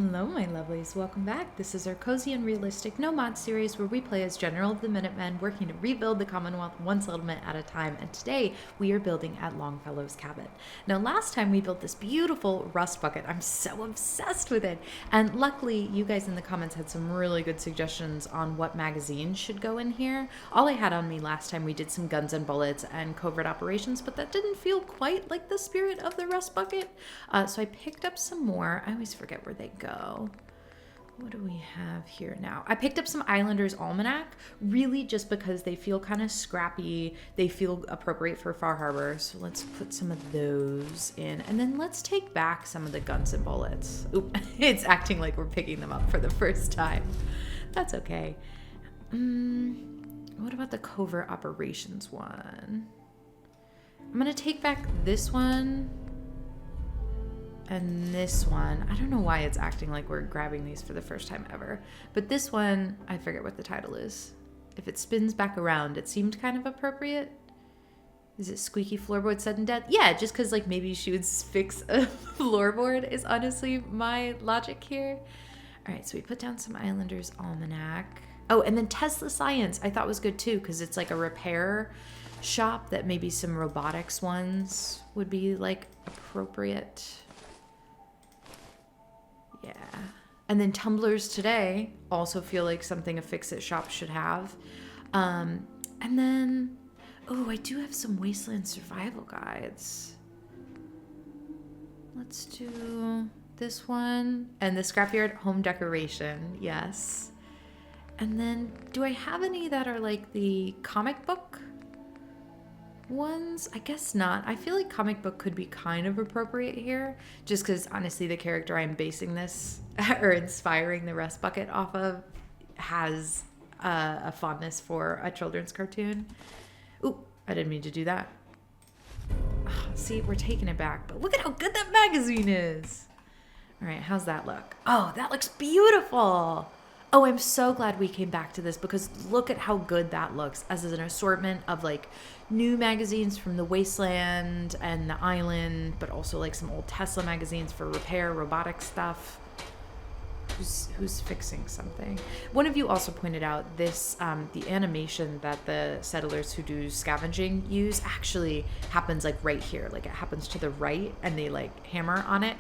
Hello, my lovelies. Welcome back. This is our cozy and realistic no mod series where we play as General of the Minutemen, working to rebuild the Commonwealth one settlement at a time. And today we are building at Longfellow's cabin. Now, last time we built this beautiful rust bucket. I'm so obsessed with it. And luckily, you guys in the comments had some really good suggestions on what magazines should go in here. All I had on me last time, we did some guns and bullets and covert operations, but that didn't feel quite like the spirit of the rust bucket. So I picked up some more. I always forget where they go. What do we have here now? I picked up some Islanders Almanac, really just because they feel kind of scrappy. They feel appropriate for Far Harbor. So let's put some of those in. And then let's take back some of the guns and bullets. Oop, it's acting like we're picking them up for the first time. That's okay. What about the covert operations one? I'm going to take back this one. And this one, I don't know why it's acting like we're grabbing these for the first time ever. But this one, I forget what the title is. If it spins back around, it seemed kind of appropriate. Is it Squeaky Floorboard Sudden Death? Yeah, just because like maybe she would fix a floorboard is honestly my logic here. All right, so we put down some Islanders Almanac. Oh, and then Tesla Science I thought was good too because it's like a repair shop that maybe some robotics ones would be like appropriate. Yeah. And then Tumblers Today also feel like something a fix-it shop should have. And then, oh, I do have some Wasteland survival guides. Let's do this one. And the Scrapyard Home Decoration, yes. And then, do I have any that are like the comic book ones? I guess not. I feel like comic book could be kind of appropriate here, just because honestly the character I'm basing this or inspiring the rust bucket off of has a fondness for a children's cartoon. Ooh, I didn't mean to do that. See, we're taking it back, but look at how good that magazine is. All right, how's that look? Oh, that looks beautiful. Oh, I'm so glad we came back to this because look at how good that looks as an assortment of like new magazines from the Wasteland and the Island, but also like some old Tesla magazines for repair, robotic stuff. Who's fixing something? One of you also pointed out this, the animation that the settlers who do scavenging use actually happens like right here. Like it happens to the right and they like hammer on it.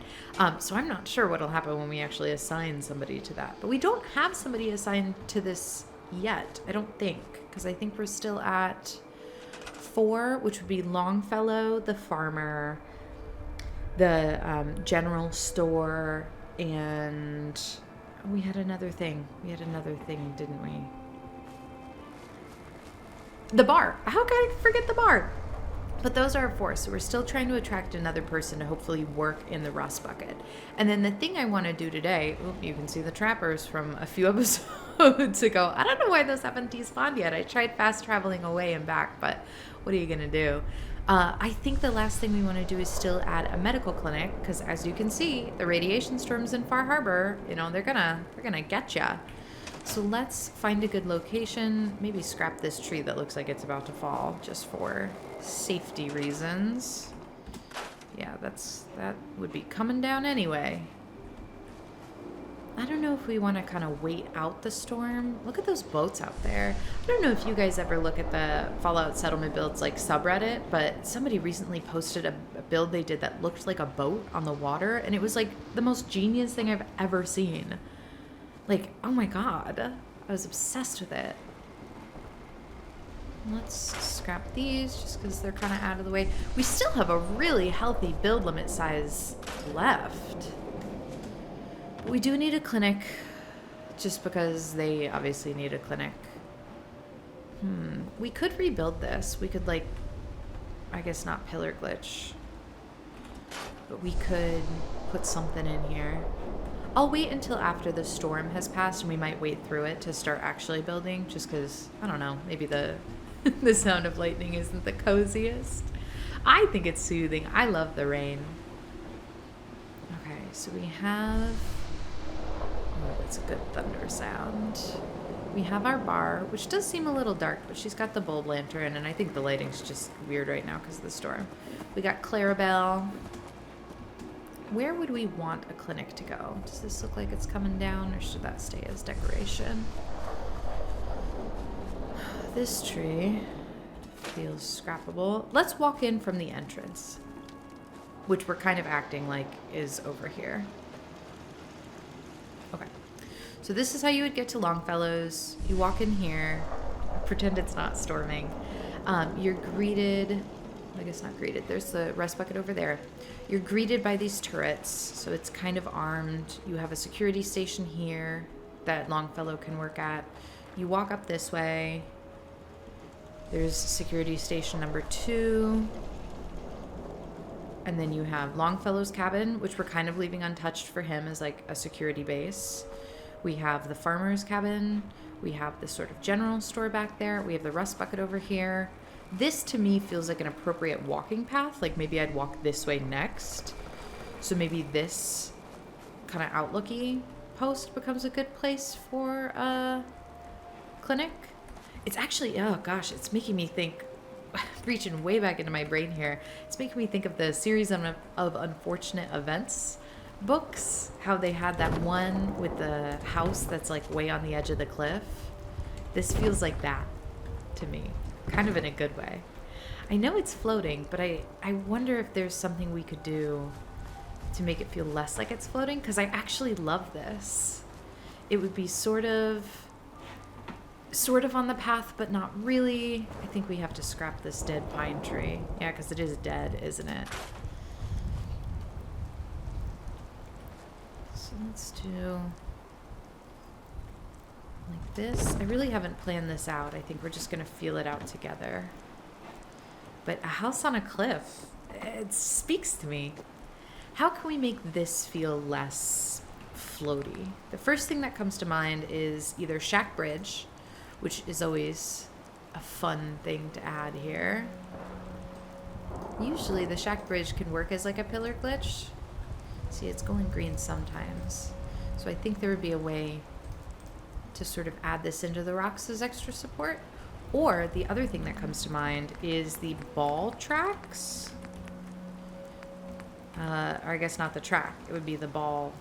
So I'm not sure what'll happen when we actually assign somebody to that. But we don't have somebody assigned to this yet, I don't think. Because I think we're still at 4, which would be Longfellow, the farmer, the general store, and we had another thing. Didn't we? The bar. How can I forget the bar? But those are 4, so we're still trying to attract another person to hopefully work in the rust bucket. And then the thing I want to do today, you can see the trappers from a few episodes ago. I don't know why those haven't despawned yet. I tried fast traveling away and back, but what are you going to do? I think the last thing we want to do is still add a medical clinic because, as you can see, the radiation storms in Far Harbor, you know, they're gonna get ya. So let's find a good location. Maybe scrap this tree that looks like it's about to fall just for safety reasons. Yeah, that would be coming down anyway. I don't know if we want to kind of wait out the storm. Look at those boats out there. I don't know if you guys ever look at the Fallout Settlement Builds like subreddit, but somebody recently posted a build they did that looked like a boat on the water, and it was like the most genius thing I've ever seen. Like, oh my god. I was obsessed with it. Let's scrap these just because they're kind of out of the way. We still have a really healthy build limit size left. We do need a clinic, just because they obviously need a clinic. We could rebuild this. We could, like, I guess not pillar glitch, but we could put something in here. I'll wait until after the storm has passed, and we might wait through it to start actually building, just because, I don't know, maybe the the sound of lightning isn't the coziest. I think it's soothing. I love the rain. Okay, so we have... Oh, that's a good thunder sound. We have our bar, which does seem a little dark, but she's got the bulb lantern, and I think the lighting's just weird right now because of the storm. We got Clarabelle. Where would we want a clinic to go? Does this look like it's coming down, or should that stay as decoration? This tree feels scrappable. Let's walk in from the entrance, which we're kind of acting like is over here. Okay. So this is how you would get to Longfellow's. You walk in here, pretend it's not storming. You're greeted, I guess not greeted, there's the rest bucket over there. You're greeted by these turrets, so it's kind of armed. You have a security station here that Longfellow can work at. You walk up this way. There's security station number 2. And then you have Longfellow's cabin, which we're kind of leaving untouched for him as like a security base. We have the farmer's cabin. We have the sort of general store back there. We have the rust bucket over here. This to me feels like an appropriate walking path. Like maybe I'd walk this way next. So maybe this kind of outlooky post becomes a good place for a clinic. It's actually, oh gosh, it's making me think, reaching way back into my brain here. It's making me think of the series of Unfortunate Events books, how they had that one with the house that's like way on the edge of the cliff. This feels like that to me, kind of in a good way. I know it's floating, but I wonder if there's something we could do to make it feel less like it's floating, because I actually love this. It would be sort of on the path, but not really. I think we have to scrap this dead pine tree. Yeah, because it is dead, isn't it? So let's do like this. I really haven't planned this out. I think we're just going to feel it out together. But a house on a cliff, it speaks to me. How can we make this feel less floaty? The first thing that comes to mind is either Shack Bridge, which is always a fun thing to add here. Usually the Shack Bridge can work as like a pillar glitch. See, it's going green sometimes. So I think there would be a way to sort of add this into the rocks as extra support. Or the other thing that comes to mind is the ball tracks. Or I guess not the track. It would be the ball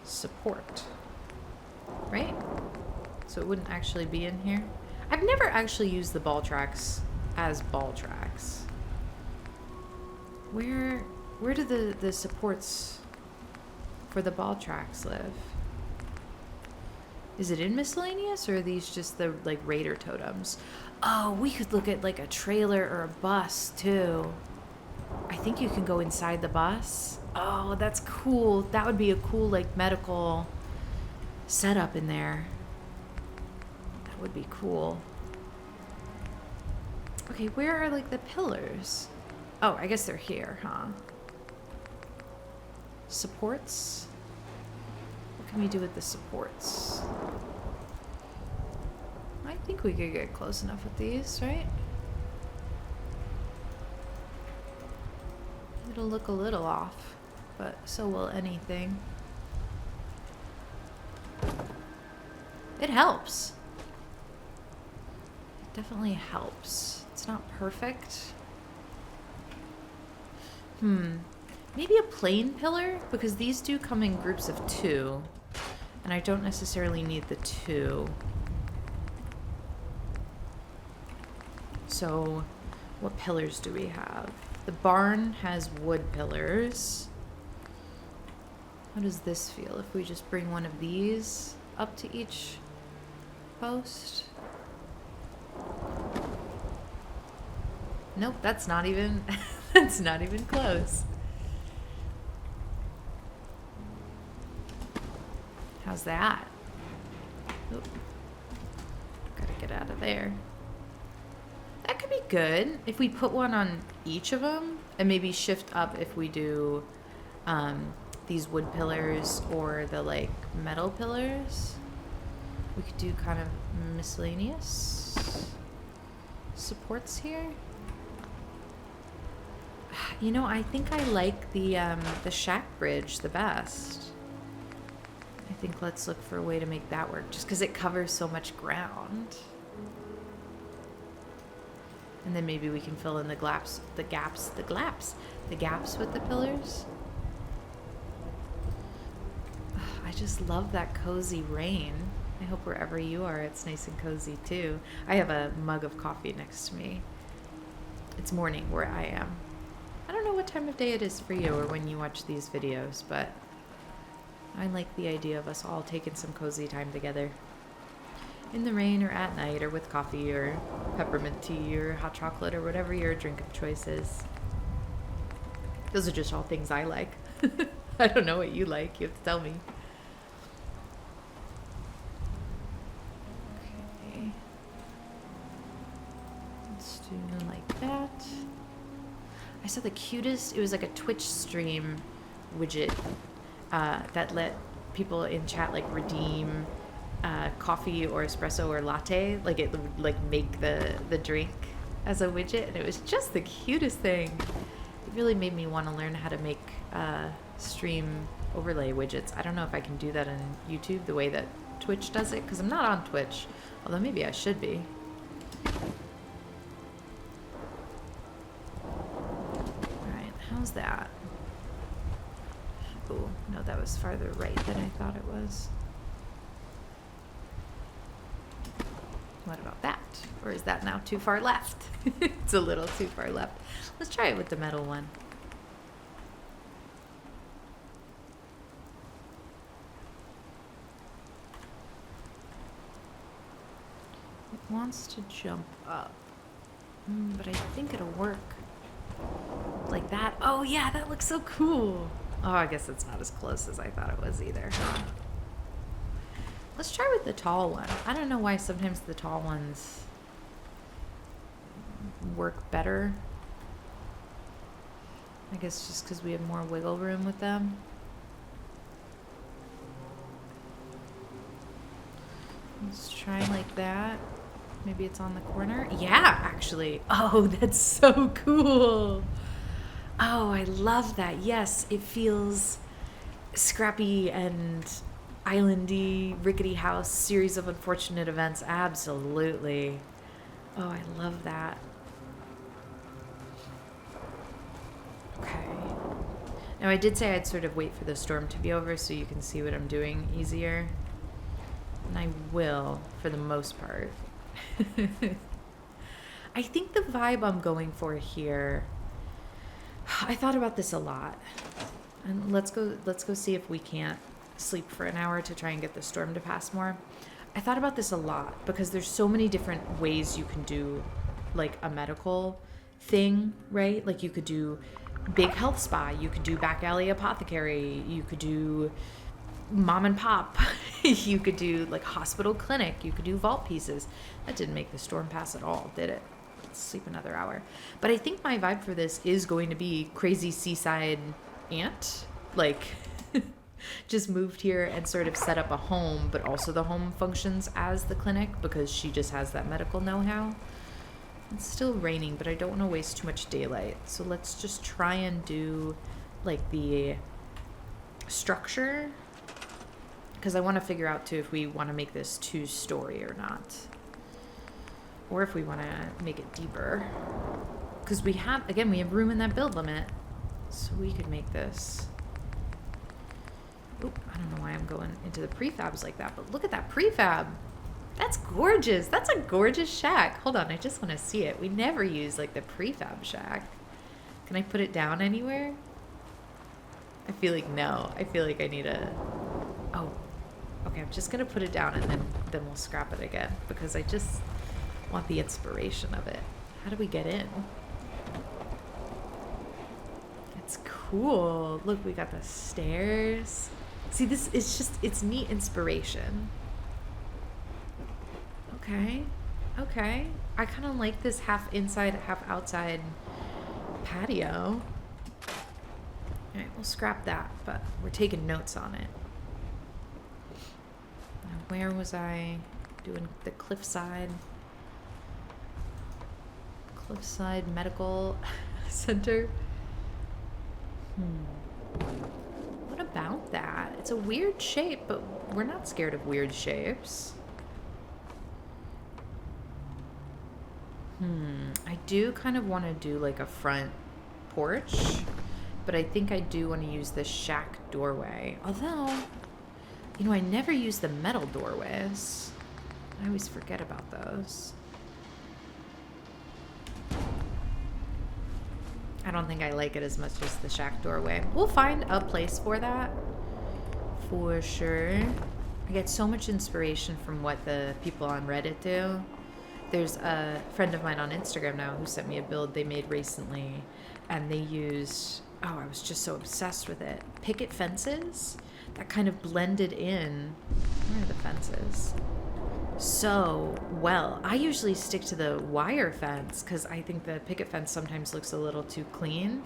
support. Right? So it wouldn't actually be in here. I've never actually used the ball tracks as ball tracks. Where do the supports for the ball tracks live? Is it in miscellaneous, or are these just the like raider totems? Oh, we could look at like a trailer or a bus too. I think you can go inside the bus. Oh, that's cool. That would be a cool like medical setup in there. That would be cool. Okay, where are like the pillars? Oh, I guess they're here, huh? Supports? What can we do with the supports? I think we could get close enough with these, right? It'll look a little off, but so will anything. It helps. It definitely helps. It's not perfect. Maybe a plain pillar, because these do come in groups of 2, and I don't necessarily need the 2. So what pillars do we have? The barn has wood pillars. How does this feel if we just bring one of these up to each post? Nope, that's not even that's not even close. How's that? Oop. Gotta get out of there. That could be good if we put one on each of them, and maybe shift up if we do these wood pillars or the like metal pillars. We could do kind of miscellaneous supports here. You know, I think I like the shack bridge the best. I think let's look for a way to make that work, just because it covers so much ground. And then maybe we can fill in the gaps with the pillars. just love that cozy rain. I hope wherever you are, it's nice and cozy too. I have a mug of coffee next to me. It's morning where I am. I don't know what time of day it is for you or when you watch these videos, but I like the idea of us all taking some cozy time together. In the rain or at night or with coffee or peppermint tea or hot chocolate or whatever your drink of choice is. Those are just all things I like. I don't know what you like. You have to tell me. Okay. Let's do like that. I saw the cutest, it was like a Twitch stream widget that let people in chat like redeem coffee or espresso or latte. Like it would like make the drink as a widget, and it was just the cutest thing. It really made me want to learn how to make stream overlay widgets. I don't know if I can do that on YouTube the way that Twitch does it, because I'm not on Twitch, although maybe I should be. Alright, how's that? Oh, no, that was farther right than I thought it was. What about that? Or is that now too far left? It's a little too far left. Let's try it with the metal one. It wants to jump up. But I think it'll work like that. Oh yeah, that looks so cool. Oh, I guess it's not as close as I thought it was either. Let's try with the tall one. I don't know why sometimes the tall ones work better. I guess just because we have more wiggle room with them. Let's try like that. Maybe it's on the corner. Yeah, actually. Oh, that's so cool. Oh, I love that. Yes, it feels scrappy and islandy, rickety house, series of unfortunate events. Absolutely. Oh, I love that. Okay. Now, I did say I'd sort of wait for the storm to be over so you can see what I'm doing easier. And I will, for the most part. I think the vibe I'm going for here, I thought about this a lot. And let's go see if we can't sleep for an hour to try and get the storm to pass more. I thought about this a lot because there's so many different ways you can do like a medical thing, right? Like you could do big health spa, you could do back alley apothecary, you could do mom and pop, you could do like hospital clinic, you could do vault pieces. That didn't make the storm pass at all, did it? Let's sleep another hour. But I think my vibe for this is going to be crazy seaside aunt, like just moved here and sort of set up a home, but also the home functions as the clinic because she just has that medical know-how. It's still raining, but I don't want to waste too much daylight. So let's just try and do like the structure, because I want to figure out too if we want to make this 2-story or not, or if we want to make it deeper, because we have room in that build limit, so we could make this. Oop, I don't know why I'm going into the prefabs like that, but look at that prefab. That's gorgeous. That's a gorgeous shack. Hold on, I just want to see it. We never use like the prefab shack. Can I put it down anywhere? I feel like no. I feel like I need a... Oh, okay, I'm just going to put it down and then we'll scrap it again because I just want the inspiration of it. How do we get in? It's cool. Look, we got the stairs. See, this is just, it's neat inspiration. Okay. I kind of like this half inside, half outside patio. All right, we'll scrap that, but we're taking notes on it. Now, where was I doing the Cliffside Medical Center? What about that? It's a weird shape, but we're not scared of weird shapes. I do kind of want to do like a front porch, but I think I do want to use the shack doorway. Although, You know, I never use the metal doorways. I always forget about those. I don't think I like it as much as the shack doorway. We'll find a place for that. For sure. I get so much inspiration from what the people on Reddit do. There's a friend of mine on Instagram now who sent me a build they made recently. And they used, oh, I was just so obsessed with it. Picket fences that kind of blended in. Where are the fences? So well. I usually stick to the wire fence because I think the picket fence sometimes looks a little too clean,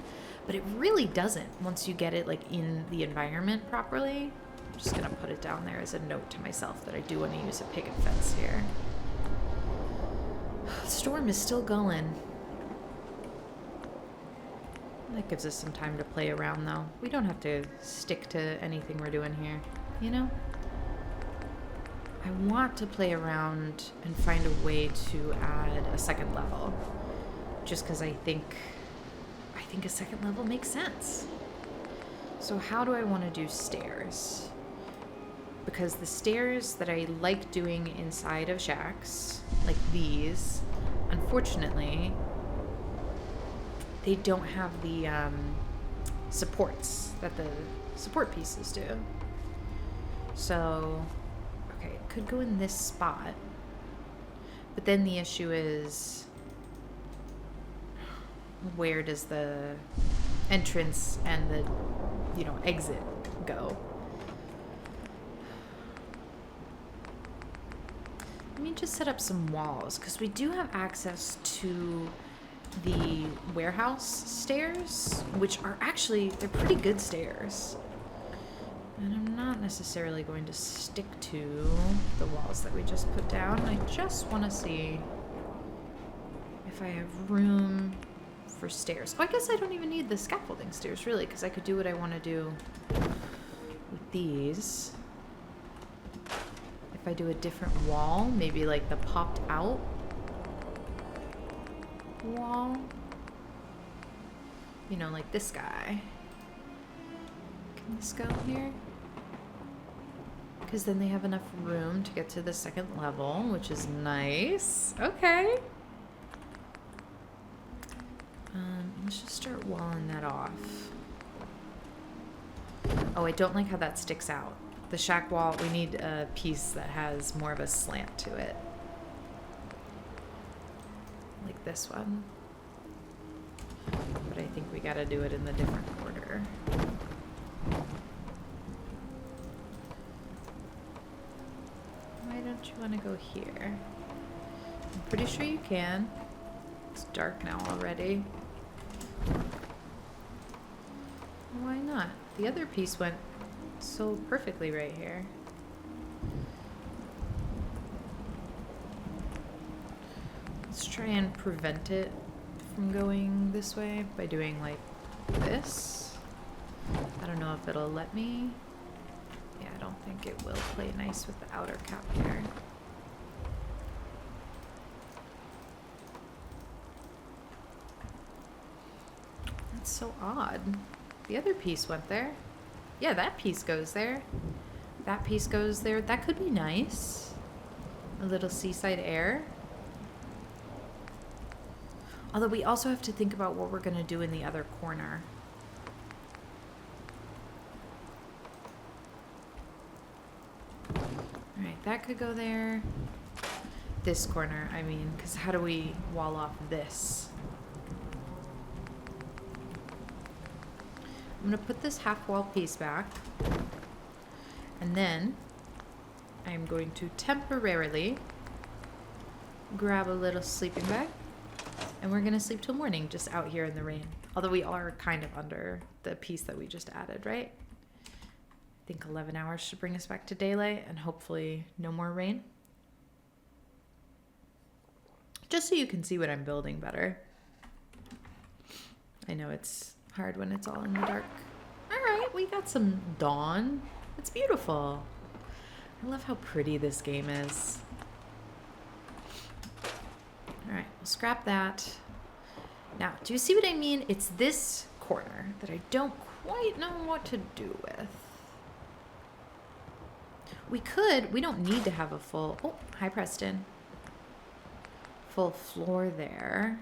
but it really doesn't once you get it like in the environment properly. I'm just gonna put it down there as a note to myself that I do want to use a picket fence here. The storm is still going. That gives us some time to play around though. We don't have to stick to anything we're doing here, you know? I want to play around and find a way to add a second level. Just because I think a second level makes sense. So how do I want to do stairs? Because the stairs that I like doing inside of shacks, like these, unfortunately, they don't have the supports that the support pieces do. So, okay, it could go in this spot. But then the issue is, where does the entrance and the, exit go? Let me just set up some walls, because we do have access to the warehouse stairs, which are actually, they're pretty good stairs. And I'm not necessarily going to stick to the walls that we just put down. I just want to see if I have room for stairs. Oh, I guess I don't even need the scaffolding stairs, really, because I could do what I want to do with these. If I do a different wall, maybe like the popped out wall. Like this guy. Can this go here? Because then they have enough room to get to the second level, which is nice. Okay. Let's just start walling that off. Oh, I don't like how that sticks out. The shack wall, we need a piece that has more of a slant to it. Like this one. But I think we gotta do it in the different order. Why don't you want to go here? I'm pretty sure you can. It's dark now already. Why not? The other piece went so perfectly right here. Let's try and prevent it from going this way by doing like this. I don't know if it'll let me. Yeah, I don't think it will play nice with the outer cap here. That's so odd. The other piece went there. Yeah, that piece goes there. That piece goes there. That could be nice. A little seaside air. Although we also have to think about what we're going to do in the other corner. Alright, that could go there. This corner, I mean, because how do we wall off this? I'm going to put this half wall piece back. And then I'm going to temporarily grab a little sleeping bag. And we're going to sleep till morning just out here in the rain. Although we are kind of under the piece that we just added, right? I think 11 hours should bring us back to daylight and hopefully no more rain. Just so you can see what I'm building better. I know it's hard when it's all in the dark. All right, we got some dawn. It's beautiful. I love how pretty this game is. All right, we'll scrap that. Now, do you see what I mean? It's this corner that I don't quite know what to do with. We don't need to have a full, oh, hi Preston. Full floor there.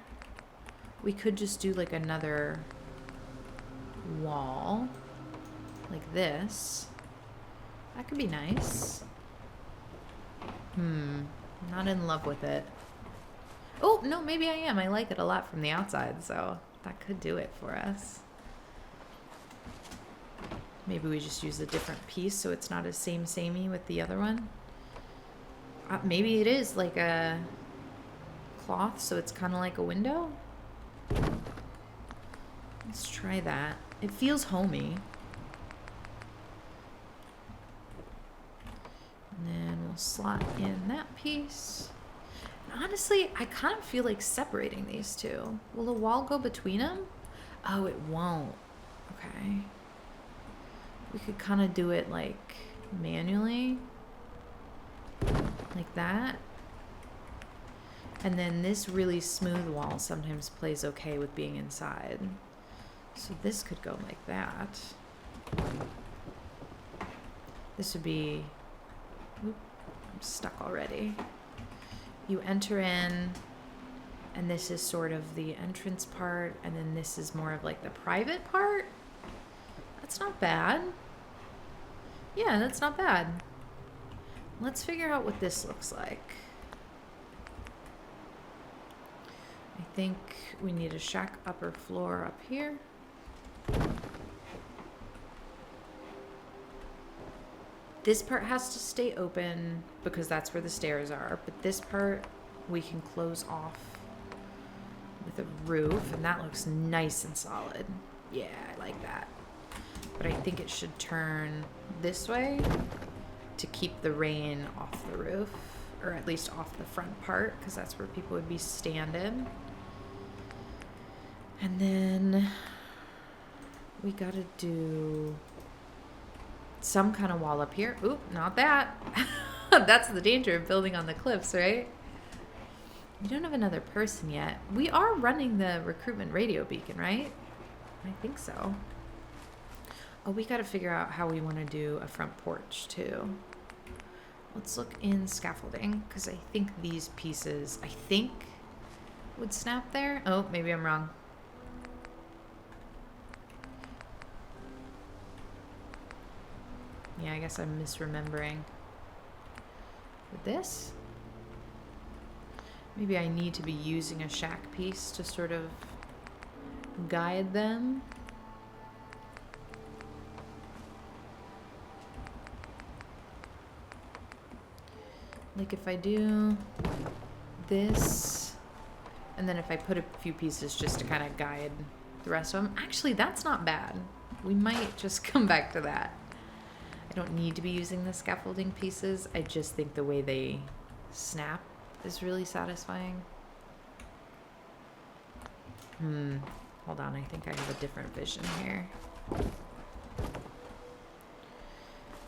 We could just do like another wall like this. That could be nice. Not in love with it. Oh, no, maybe I am. I like it a lot from the outside, so that could do it for us. Maybe we just use a different piece so it's not as samey with the other one. Maybe it is like a cloth, so it's kind of like a window. Let's try that. It feels homey. And then we'll slot in that piece. And honestly, I kind of feel like separating these two. Will the wall go between them? Oh, it won't. Okay. We could kind of do it like manually. Like that. And then this really smooth wall sometimes plays okay with being inside. So this could go like that. This would be... Oop, I'm stuck already. You enter in, and this is sort of the entrance part, and then this is more of like the private part. That's not bad. Yeah, that's not bad. Let's figure out what this looks like. I think we need a shack upper floor up here. This part has to stay open because that's where the stairs are, but this part we can close off with a roof, and that looks nice and solid. Yeah, I like that. But I think it should turn this way to keep the rain off the roof, or at least off the front part, because that's where people would be standing. And then we gotta do some kind of wall up here. Oop, not that. That's the danger of building on the cliffs, right? We don't have another person yet. We are running the recruitment radio beacon, right? I think so. Oh, we got to figure out how we want to do a front porch too. Let's look in scaffolding, because I think these pieces, would snap there. Oh, maybe I'm wrong. Yeah, I guess I'm misremembering. With this? Maybe I need to be using a shack piece to sort of guide them. Like if I do this, and then if I put a few pieces just to kind of guide the rest of them. Actually, that's not bad. We might just come back to that. I don't need to be using the scaffolding pieces. I just think the way they snap is really satisfying. Hold on, I think I have a different vision here.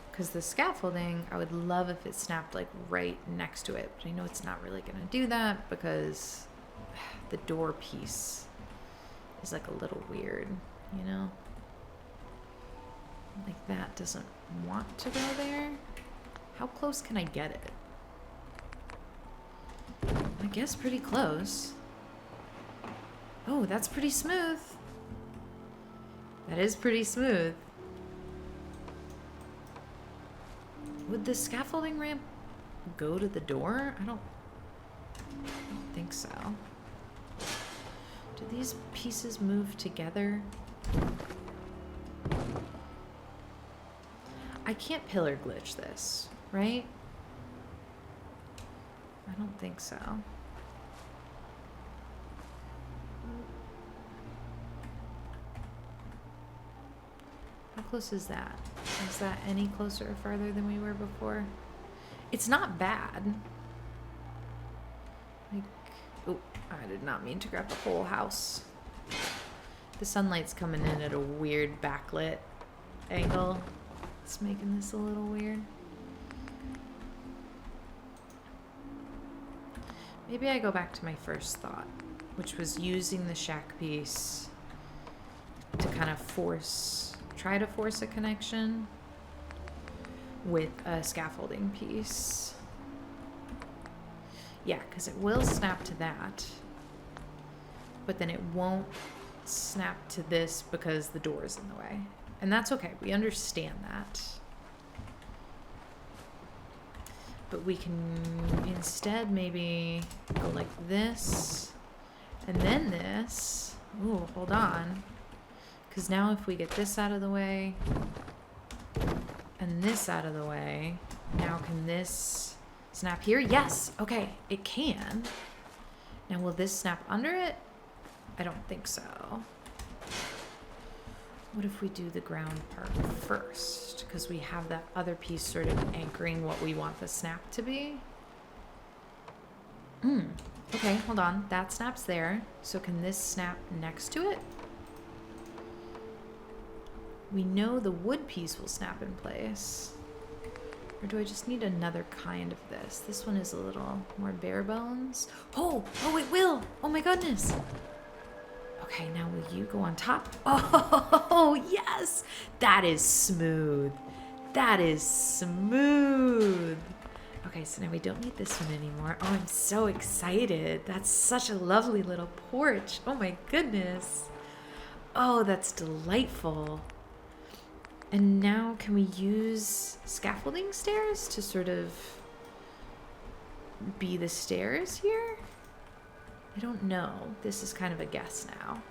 Because the scaffolding, I would love if it snapped like right next to it. But I know it's not really going to do that because the door piece is like a little weird, you know? Like that doesn't want to go there. How close can I get it? I guess pretty close. Oh, that's pretty smooth. That is pretty smooth. Would the scaffolding ramp go to the door? I don't think so. Do these pieces move together? I can't pillar glitch this, right? I don't think so. How close is that? Is that any closer or farther than we were before? It's not bad. Like, oh, I did not mean to grab the whole house. The sunlight's coming in at a weird backlit angle. It's making this a little weird. Maybe I go back to my first thought, which was using the shack piece to kind of try to force a connection with a scaffolding piece. Yeah, because it will snap to that, but then it won't snap to this because the door is in the way. And that's okay. We understand that. But we can instead maybe go like this and then this. Ooh, hold on. Because now if we get this out of the way and this out of the way, now can this snap here? Yes. Okay, it can. Now will this snap under it? I don't think so. What if we do the ground part first? Because we have that other piece sort of anchoring what we want the snap to be. Okay, hold on. That snaps there. So can this snap next to it? We know the wood piece will snap in place. Or do I just need another kind of this? This one is a little more bare bones. Oh, it will. Oh my goodness. Okay, now will you go on top? Oh, yes. That is smooth. That is smooth. Okay, so now we don't need this one anymore. Oh, I'm so excited. That's such a lovely little porch. Oh my goodness. Oh, that's delightful. And now can we use scaffolding stairs to sort of be the stairs here? I don't know. This is kind of a guess now.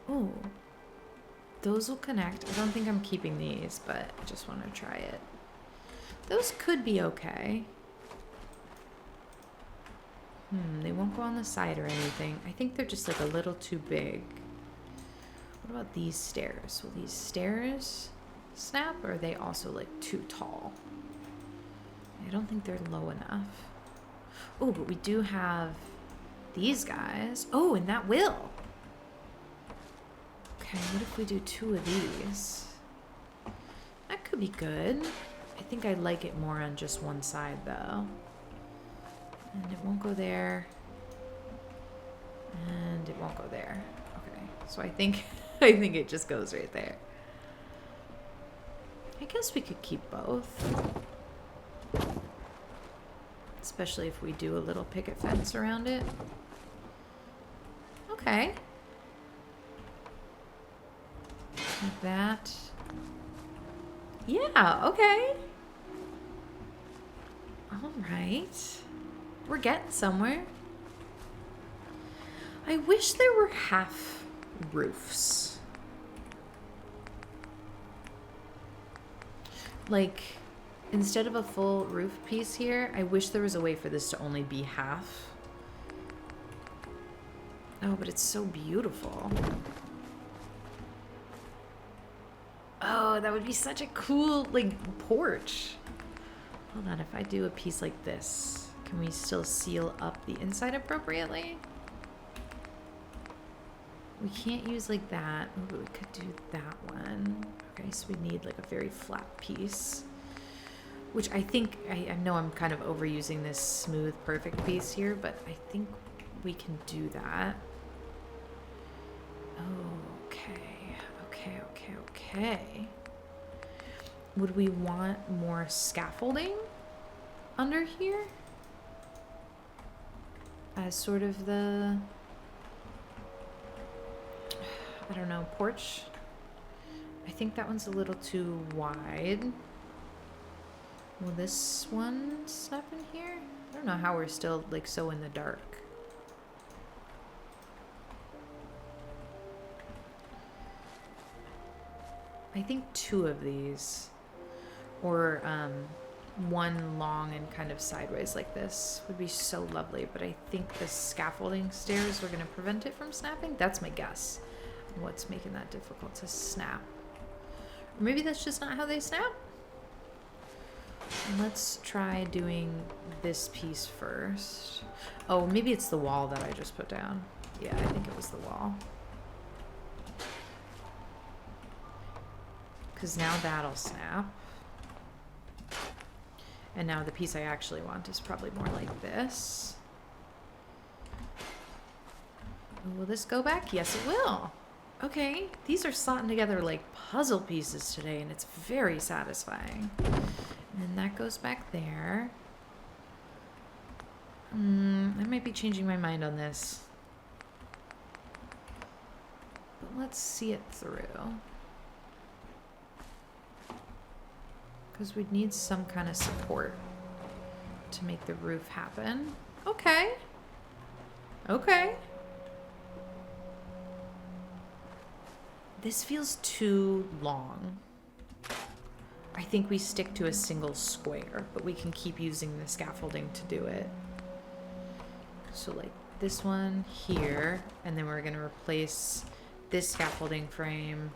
Oh, those will connect. I don't think I'm keeping these, but I just want to try it. Those could be okay. They won't go on the side or anything. I think they're just like a little too big. What about these stairs? Will these stairs snap, or are they also like too tall? I don't think they're low enough. Oh, but we do have these guys. Oh, and that will. Okay, what if we do 2 of these? That could be good. I think I like it more on just one side, though. And it won't go there. And it won't go there. Okay, so I think it just goes right there. I guess we could keep both. Especially if we do a little picket fence around it. Okay. Like that. Yeah, okay. All right. We're getting somewhere. I wish there were half roofs. Like, instead of a full roof piece here, I wish there was a way for this to only be half. Oh, but it's so beautiful. Oh, that would be such a cool, like, porch. Hold on, if I do a piece like this, can we still seal up the inside appropriately? We can't use like that. Ooh, we could do that one. Okay, so we need like a very flat piece. Which I think, I know I'm kind of overusing this smooth, perfect piece here, but I think we can do that. Okay. Would we want more scaffolding under here? As sort of the, I don't know, porch? I think that one's a little too wide. Will this one snap in here? I don't know how we're still like so in the dark. I think 2 of these, or one long and kind of sideways like this would be so lovely, but I think the scaffolding stairs are going to prevent it from snapping. That's my guess. What's making that difficult to snap? Or maybe that's just not how they snap. Let's try doing this piece first. Oh, maybe it's the wall that I just put down. Yeah, I think it was the wall. Because now that'll snap. And now the piece I actually want is probably more like this. Will this go back? Yes, it will. Okay, these are slotting together like puzzle pieces today, and it's very satisfying. And then that goes back there. I might be changing my mind on this. But let's see it through. Because we'd need some kind of support to make the roof happen. Okay. Okay. This feels too long. I think we stick to a single square, but we can keep using the scaffolding to do it. So like this one here, and then we're gonna replace this scaffolding frame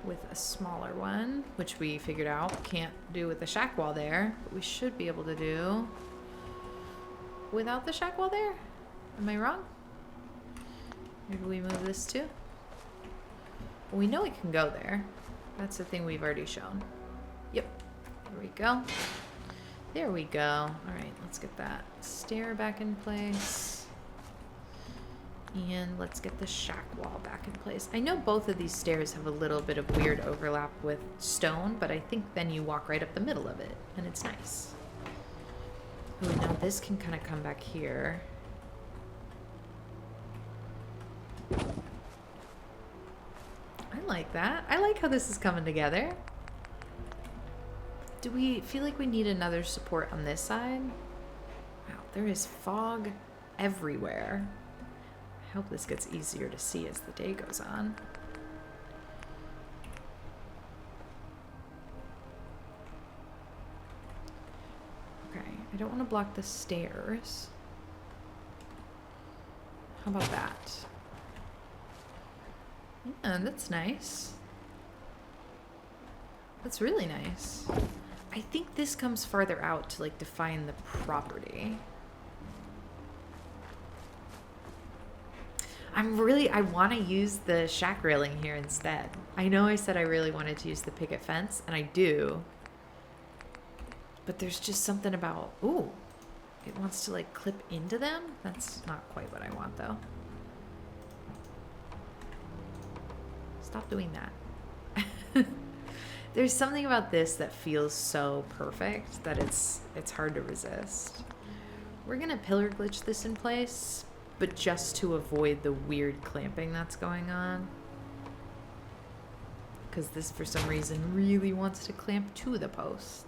with a smaller one, which we figured out can't do with the shack wall there, but we should be able to do without the shack wall there. Am I wrong? Maybe we move this too? Well, we know it can go there. That's the thing we've already shown. Yep. There we go. There we go. All right, let's get that stair back in place. And let's get the shack wall back in place. I know both of these stairs have a little bit of weird overlap with stone, but I think then you walk right up the middle of it, and it's nice. Ooh, now this can kind of come back here. I like that. I like how this is coming together. Do we feel like we need another support on this side? Wow, there is fog everywhere. I hope this gets easier to see as the day goes on. Okay, I don't want to block the stairs. How about that? Yeah, that's nice. That's really nice. I think this comes farther out to like define the property. I want to use the shack railing here instead. I know I said I really wanted to use the picket fence, and I do. But there's just something about, ooh, it wants to like clip into them. That's not quite what I want though. Stop doing that. There's something about this that feels so perfect that it's hard to resist. We're gonna pillar glitch this in place, but just to avoid the weird clamping that's going on. Because this, for some reason, really wants to clamp to the post.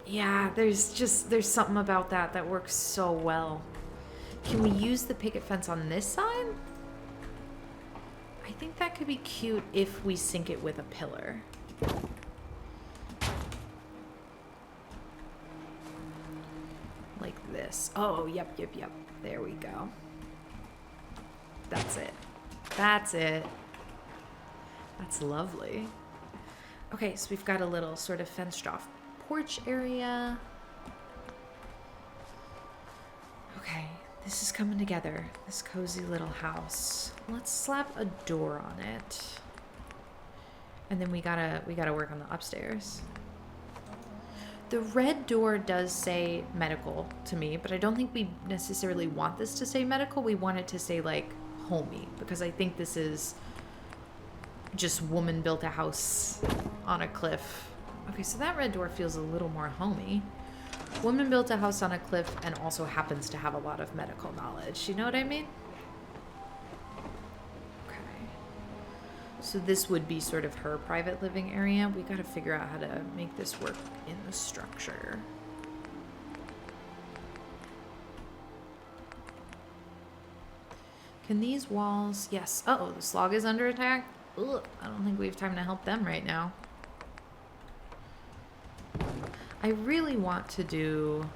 Yeah, there's something about that works so well. Can we use the picket fence on this side? I think that could be cute if we sync it with a pillar. Like this. Oh, yep. There we go. That's it. That's lovely. Okay, so we've got a little sort of fenced off porch area. Okay, this is coming together. This cozy little house. Let's slap a door on it. And then we gotta work on the upstairs. The red door does say medical to me, but I don't think we necessarily want this to say medical. We want it to say like homey, because I think this is just woman built a house on a cliff. Okay, so that red door feels a little more homey. Woman built a house on a cliff and also happens to have a lot of medical knowledge. You know what I mean? Okay. So this would be sort of her private living area. We gotta figure out how to make this work in the structure. Can these walls... Yes. Uh-oh, the slog is under attack. Ugh, I don't think we have time to help them right now. I really want to do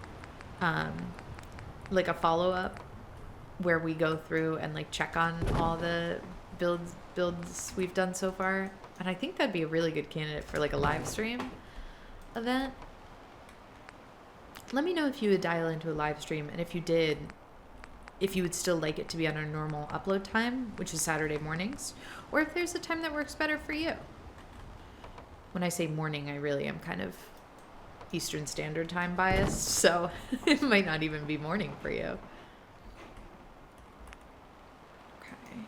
like a follow-up where we go through and like check on all the builds we've done so far, and I think that'd be a really good candidate for like a live stream event. Let me know if you would dial into a live stream, and if you did, if you would still like it to be on our normal upload time, which is Saturday mornings, or if there's a time that works better for you. When I say morning, I really am kind of Eastern Standard Time biased, so it might not even be morning for you. Okay.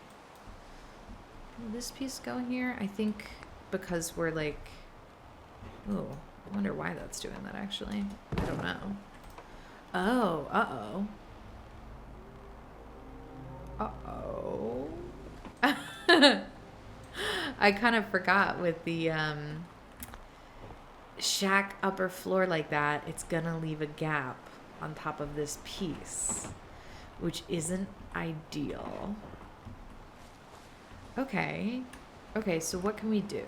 Will this piece go here? I think because we're like... Oh, I wonder why that's doing that, actually. I don't know. Oh, uh-oh. Uh-oh. I kind of forgot with the shack upper floor like that, it's gonna leave a gap on top of this piece, which isn't ideal. Okay. Okay, so what can we do?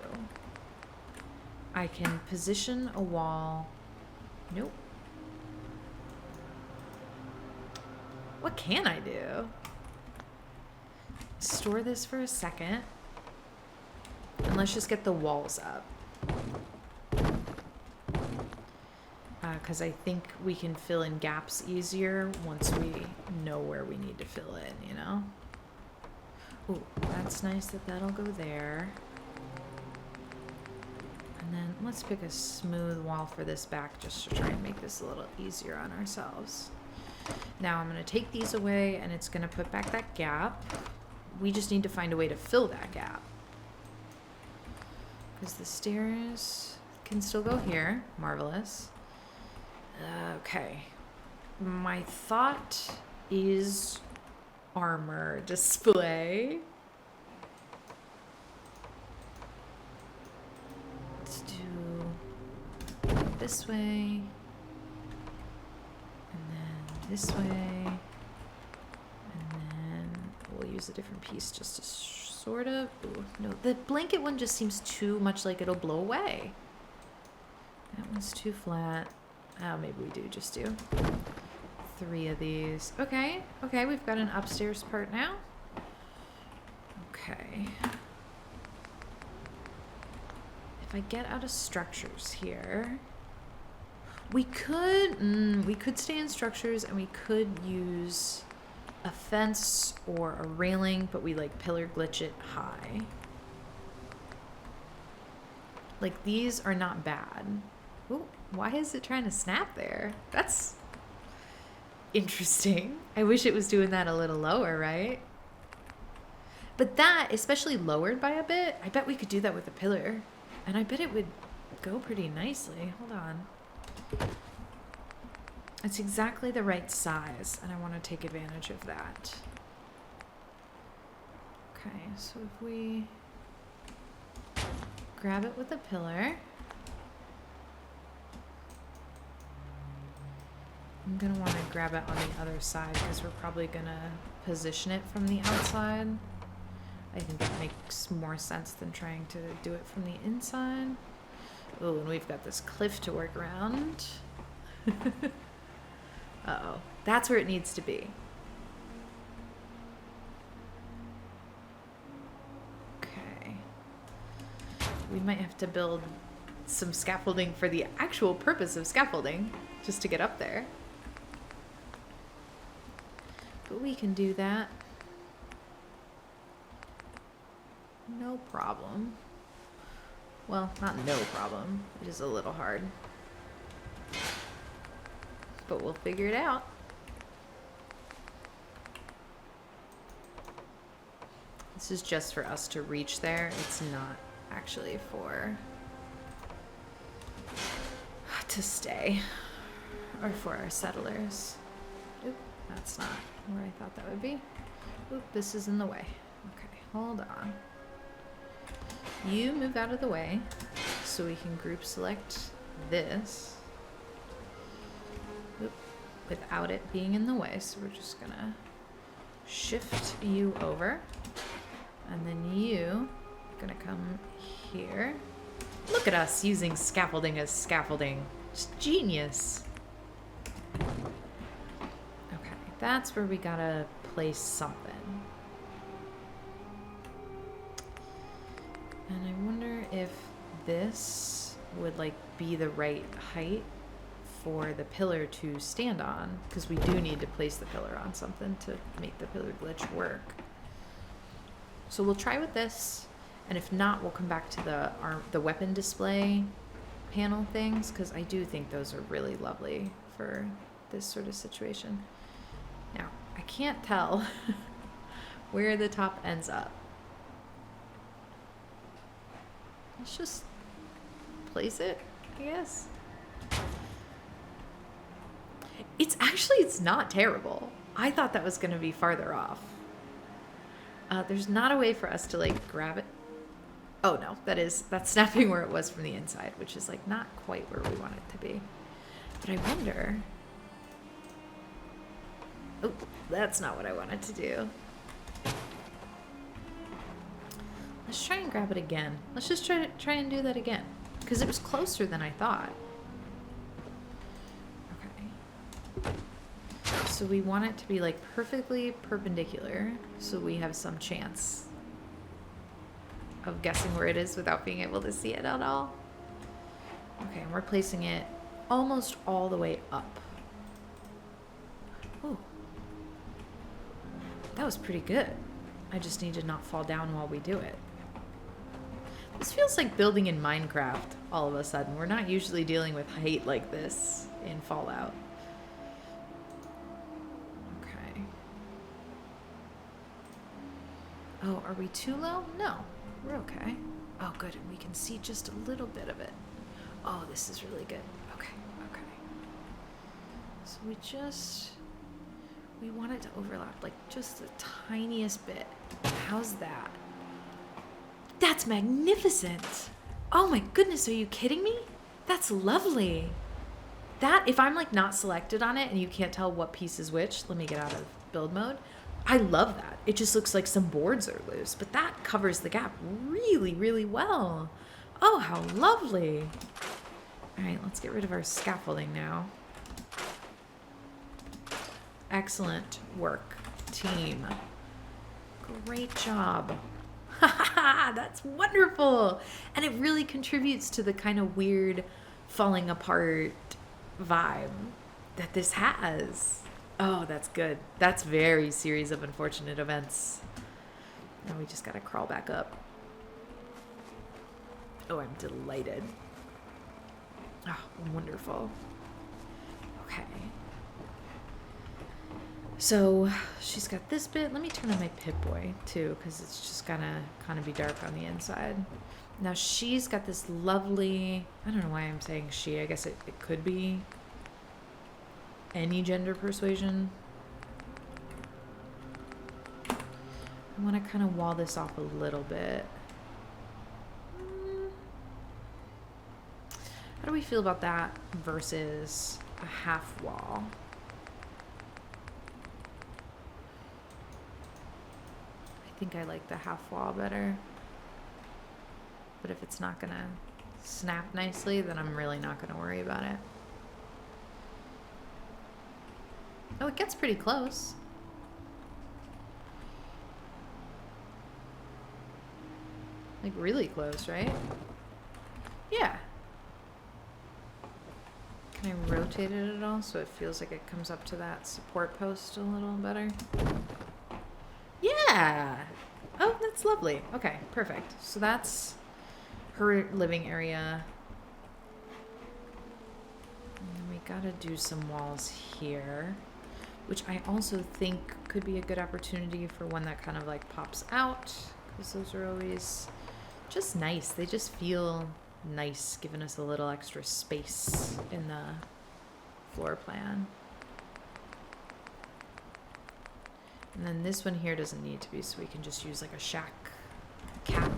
I can position a wall. Nope. What can I do? Store this for a second. And let's just get the walls up. Because I think we can fill in gaps easier once we know where we need to fill in, you know? Ooh, that's nice that that'll go there. And then let's pick a smooth wall for this back just to try and make this a little easier on ourselves. Now I'm going to take these away and it's going to put back that gap. We just need to find a way to fill that gap. Because the stairs can still go here. Marvelous. Okay. My thought is armor display. Let's do this way. And then this way. And then we'll use a different piece just to sort of... Ooh, no, the blanket one just seems too much like it'll blow away. That one's too flat. Oh, maybe we do just do 3 of these. Okay, okay, we've got an upstairs part now. Okay. If I get out of structures here, we could stay in structures and we could use a fence or a railing, but we like pillar glitch it high. Like these are not bad. Ooh, why is it trying to snap there? That's interesting. I wish it was doing that a little lower, right? But that, especially lowered by a bit, I bet we could do that with a pillar. And I bet it would go pretty nicely. Hold on. It's exactly the right size, and I want to take advantage of that. Okay, so if we grab it with a pillar... I'm going to want to grab it on the other side because we're probably going to position it from the outside. I think that makes more sense than trying to do it from the inside. Oh, and we've got this cliff to work around. Uh-oh. That's where it needs to be. Okay. We might have to build some scaffolding for the actual purpose of scaffolding, just to get up there. But we can do that. No problem. Well, not no problem. It is a little hard. But we'll figure it out. This is just for us to reach there. It's not actually for... to stay. Or for our settlers. Oop, that's not where I thought that would be. Oop, this is in the way. Okay, hold on. You move out of the way so we can group select this. Oop, without it being in the way. So we're just gonna shift you over. And then you are gonna come here. Look at us using scaffolding as scaffolding. Just genius. Okay, that's where we gotta place something. And I wonder if this would like be the right height for the pillar to stand on, because we do need to place the pillar on something to make the pillar glitch work. So we'll try with this, And if not, we'll come back to the weapon display panel things, because I do think those are really lovely for this sort of situation. Now, I can't tell where the top ends up. Let's just place it, I guess. It's not terrible. I thought that was going to be farther off. There's not a way for us to like grab it. Oh no, that's snapping where it was from the inside, which is like not quite where we want it to be. But I wonder. Oh, that's not what I wanted to do. Let's try and grab it again. Let's just try and do that again, because it was closer than I thought. Okay. So we want it to be like perfectly perpendicular, so we have some chance of guessing where it is without being able to see it at all. Okay, and we're placing it almost all the way up. Oh, that was pretty good. I just need to not fall down while we do it. This feels like building in Minecraft all of a sudden. We're not usually dealing with height like this in Fallout. Okay. Oh, are we too low? No, we're okay. Oh, good, and we can see just a little bit of it. Oh, this is really good. Okay, okay. So we want it to overlap like just the tiniest bit. How's that? That's magnificent. Oh my goodness, are you kidding me? That's lovely. That, if I'm like not selected on it and you can't tell what piece is which, let me get out of build mode. I love that. It just looks like some boards are loose, but that covers the gap really, really well. Oh, how lovely. All right, let's get rid of our scaffolding now. Excellent work, team. Great job. That's wonderful. And it really contributes to the kind of weird falling apart vibe that this has. Oh, that's good. That's very series of unfortunate events. Now we just gotta crawl back up. Oh, I'm delighted. Oh, wonderful. Okay. So she's got this bit. Let me turn on my Pip-Boy too, because it's just gonna kind of be dark on the inside. Now she's got this lovely, I don't know why I'm saying she, I guess it could be any gender persuasion. I want to kind of wall this off a little bit. How do we feel about that versus a half wall? I think I like the half wall better. But if it's not gonna snap nicely, then I'm really not gonna worry about it. Oh, it gets pretty close. Like really close, right? Yeah. Can I rotate it at all so it feels like it comes up to that support post a little better? Yeah! Oh, that's lovely. Okay, perfect. So that's her living area. And then we gotta do some walls here, which I also think could be a good opportunity for one that kind of like pops out, because those are always just nice. They just feel nice, giving us a little extra space in the floor plan. And then this one here doesn't need to be, so we can just use like a shack cap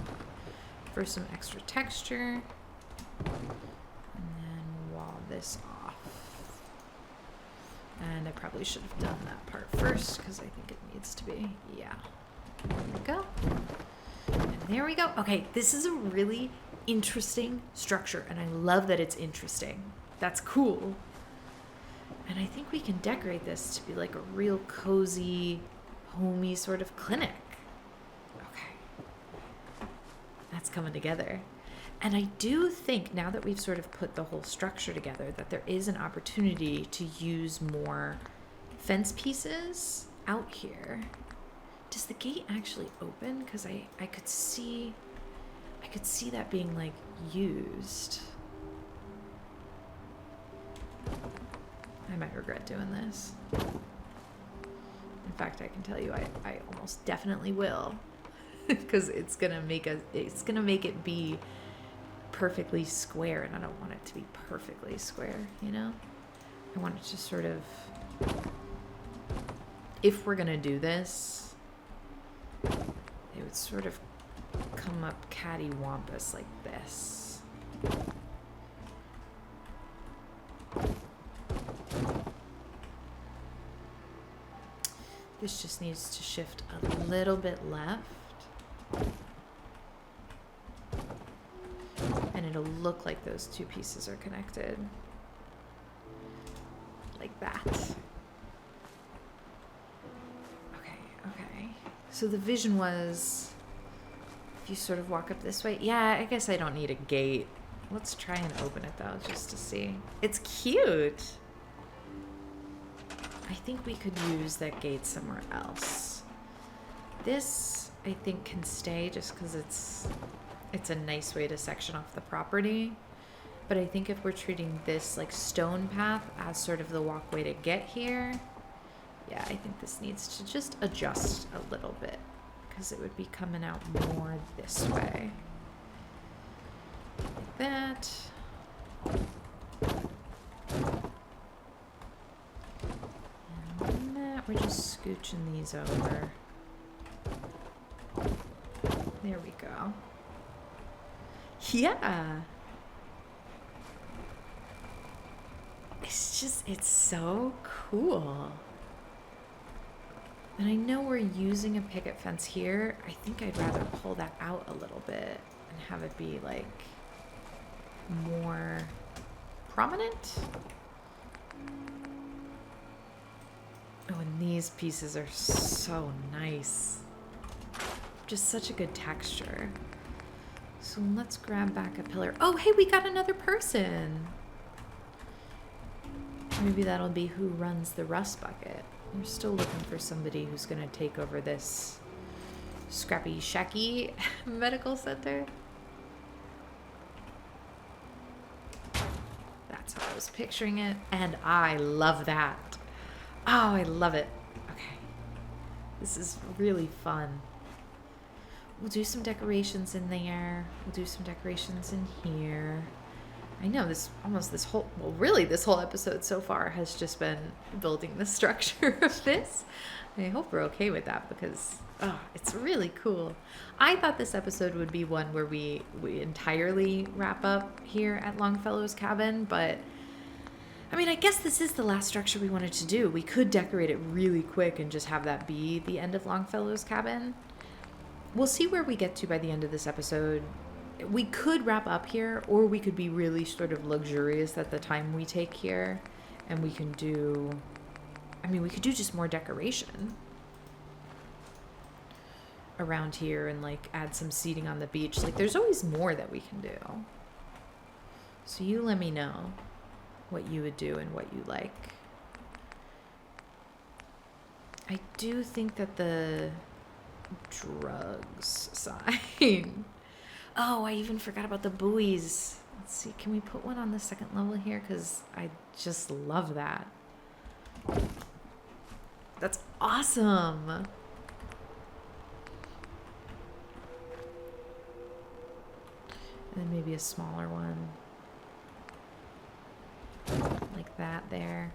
for some extra texture. And then wall this off. And I probably should have done that part first, because I think it needs to be. Yeah. There we go. And there we go. Okay, this is a really interesting structure, and I love that it's interesting. That's cool. And I think we can decorate this to be like a real cozy, homey sort of clinic. Okay. That's coming together. And I do think, now that we've sort of put the whole structure together, that there is an opportunity to use more fence pieces out here. Does the gate actually open? Because I could see I could see that being like used. I might regret doing this. In fact, I can tell you I almost definitely will. Because it's gonna make it be perfectly square, and I don't want it to be perfectly square, you know? I want it to sort of, if we're gonna do this, it would sort of come up cattywampus like this. This just needs to shift a little bit left. And it'll look like those two pieces are connected. Like that. Okay. So the vision was, if you sort of walk up this way. Yeah, I guess I don't need a gate. Let's try and open it though, just to see. It's cute. I think we could use that gate somewhere else. This, I think, can stay just because it's a nice way to section off the property. But I think if we're treating this like stone path as sort of the walkway to get here, yeah, I think this needs to just adjust a little bit because it would be coming out more this way. Like that. And that, we're just scooching these over. There we go. Yeah. It's so cool. And I know we're using a picket fence here. I think I'd rather pull that out a little bit and have it be like more prominent. Oh, and these pieces are so nice. Just such a good texture. So let's grab back a pillar. Oh, hey, we got another person. Maybe that'll be who runs the rust bucket. We're still looking for somebody who's going to take over this scrappy shacky medical center. That's how I was picturing it. And I love that. Oh, I love it. Okay. This is really fun. We'll do some decorations in there. We'll do some decorations in here. I know this whole episode so far has just been building the structure of this. I hope we're okay with that because it's really cool. I thought this episode would be one where we entirely wrap up here at Longfellow's cabin, but I mean, I guess this is the last structure we wanted to do. We could decorate it really quick and just have that be the end of Longfellow's cabin. We'll see where we get to by the end of this episode. We could wrap up here, or we could be really sort of luxurious at the time we take here, and we can do, we could do just more decoration around here and like add some seating on the beach. Like there's always more that we can do. So you let me know what you would do and what you like. I do think that the drugs sign. Oh, I even forgot about the buoys. Let's see, can we put one on the second level here? Because I just love that. That's awesome. And then maybe a smaller one. Like that there.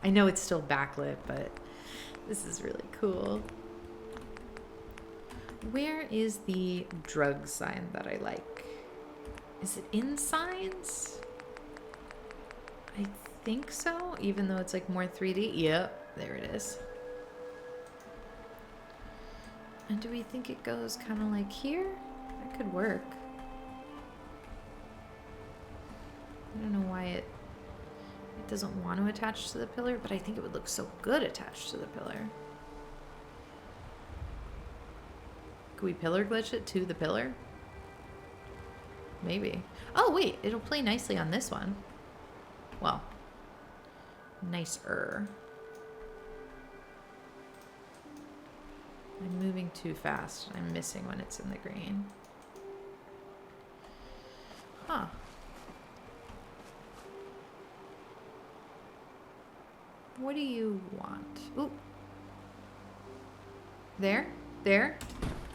I know it's still backlit, but this is really cool. Where is the drug sign that I like? Is it in signs? I think so, even though it's like more 3D. Yep, there it is. And do we think it goes kind of like here? That could work. I don't know why it doesn't want to attach to the pillar, but I think it would look so good attached to the pillar. Could we pillar glitch it to the pillar? Maybe. Oh, wait. It'll play nicely on this one. Well, nicer. I'm moving too fast. I'm missing when it's in the green. Huh. What do you want? Ooh. There? There?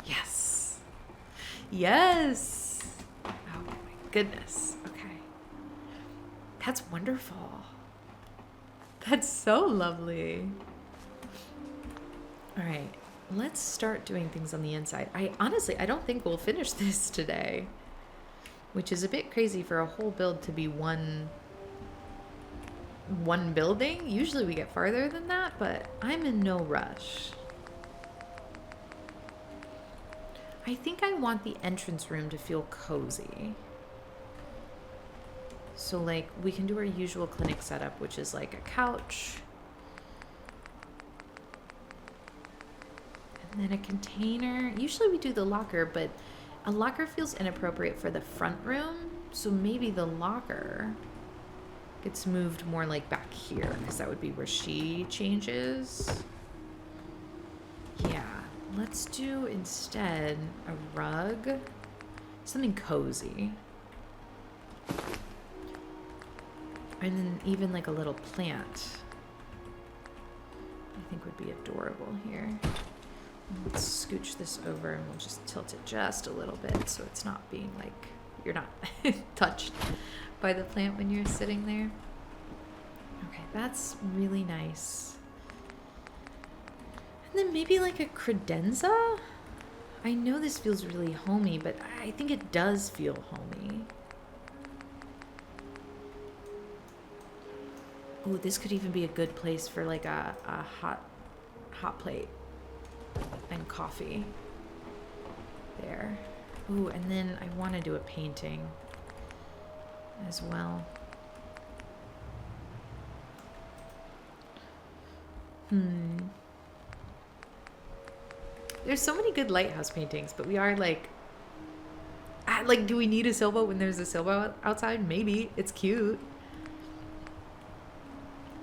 Yes. Yes. Oh my goodness. Okay. That's wonderful. That's so lovely. All right. Let's start doing things on the inside. I don't think we'll finish this today, which is a bit crazy for a whole build to be one building. Usually we get farther than that, but I'm in no rush. I think I want the entrance room to feel cozy. So like we can do our usual clinic setup, which is like a couch and then a container. Usually we do the locker, but a locker feels inappropriate for the front room. So maybe the locker gets moved more like back here, because that would be where she changes. Yeah, let's do instead a rug, something cozy. And then even like a little plant, I think would be adorable here. Let's scooch this over and we'll just tilt it just a little bit so it's not being like, you're not touched by the plant when you're sitting there. Okay, that's really nice. And then maybe like a credenza? I know this feels really homey, but I think it does feel homey. Ooh, this could even be a good place for like a hot plate and coffee. There. Ooh, and then I want to do a painting as well. There's so many good lighthouse paintings, but we are like, do we need a sailboat when there's a sailboat outside? Maybe. It's cute.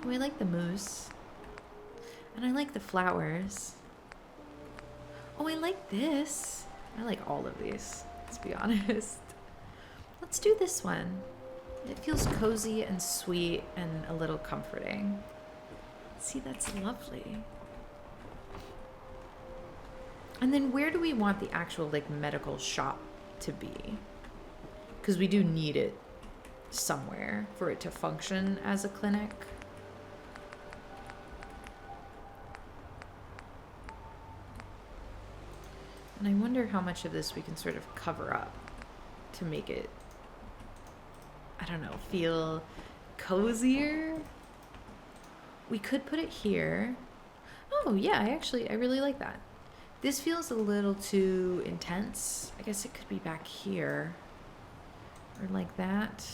Oh, I like the moose. And I like the flowers. Oh, I like this. I like all of these, let's be honest. Let's do this one. It feels cozy and sweet and a little comforting. See, that's lovely. And then where do we want the actual like medical shop to be? Because we do need it somewhere for it to function as a clinic. And I wonder how much of this we can sort of cover up to make it, I don't know, feel cozier. We could put it here. Oh yeah, I really like that. This feels a little too intense. I guess it could be back here or like that.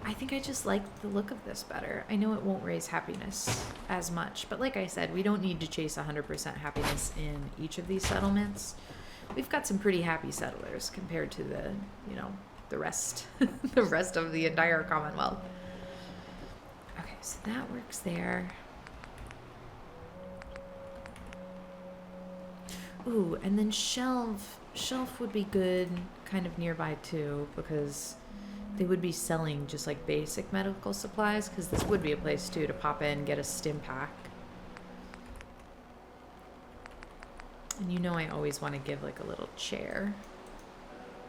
I think I just like the look of this better. I know it won't raise happiness as much, but like I said, we don't need to chase 100% happiness in each of these settlements. We've got some pretty happy settlers compared to the, the rest, the rest of the entire Commonwealth. Okay, so that works there. Ooh, and then shelf would be good kind of nearby too, because they would be selling just like basic medical supplies, because this would be a place too to pop in, get a stim pack. And I always want to give like a little chair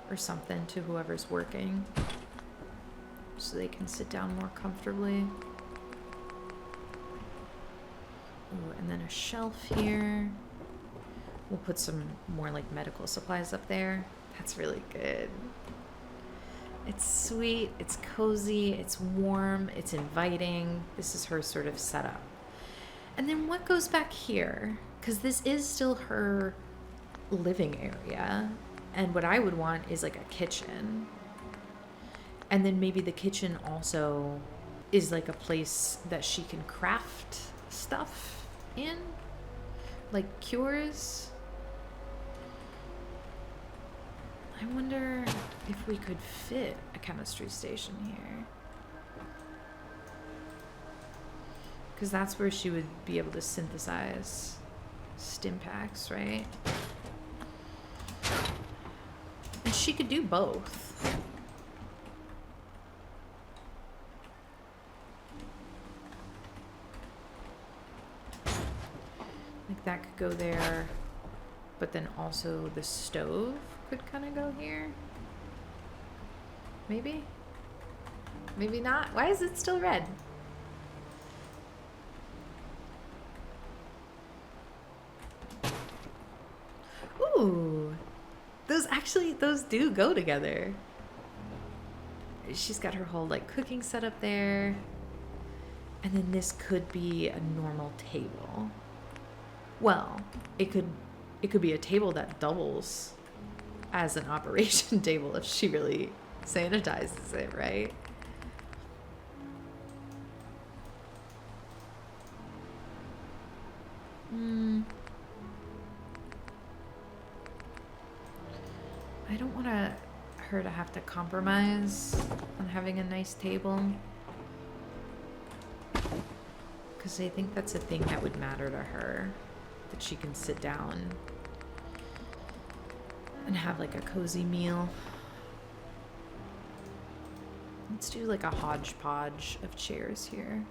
or something to whoever's working so they can sit down more comfortably. Ooh, and then a shelf here. We'll put some more like medical supplies up there. That's really good. It's sweet, it's cozy, it's warm, it's inviting. This is her sort of setup. And then what goes back here? Because this is still her living area. And what I would want is like a kitchen. And then maybe the kitchen also is like a place that she can craft stuff in. Like cures. I wonder if we could fit a chemistry station here. Because that's where she would be able to synthesize stim packs, right? And she could do both. Like that could go there, but then also the stove could kind of go here. Maybe? Maybe not? Why is it still red? Ooh, those do go together. She's got her whole like cooking setup there. And then this could be a normal table. Well, it could be a table that doubles as an operation table if she really sanitizes it, right? I don't want her to have to compromise on having a nice table, because I think that's a thing that would matter to her, that she can sit down and have like a cozy meal. Let's do like a hodgepodge of chairs here.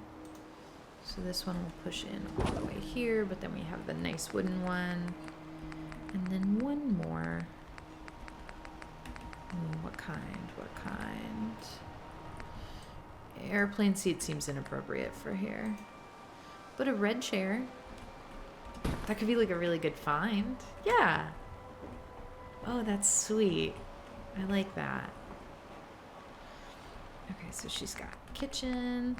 So this one will push in all the way here, but then we have the nice wooden one. And then one more. What kind? What kind? Airplane seat seems inappropriate for here. But a red chair. That could be like a really good find. Yeah. Oh, that's sweet. I like that. Okay, so she's got kitchen.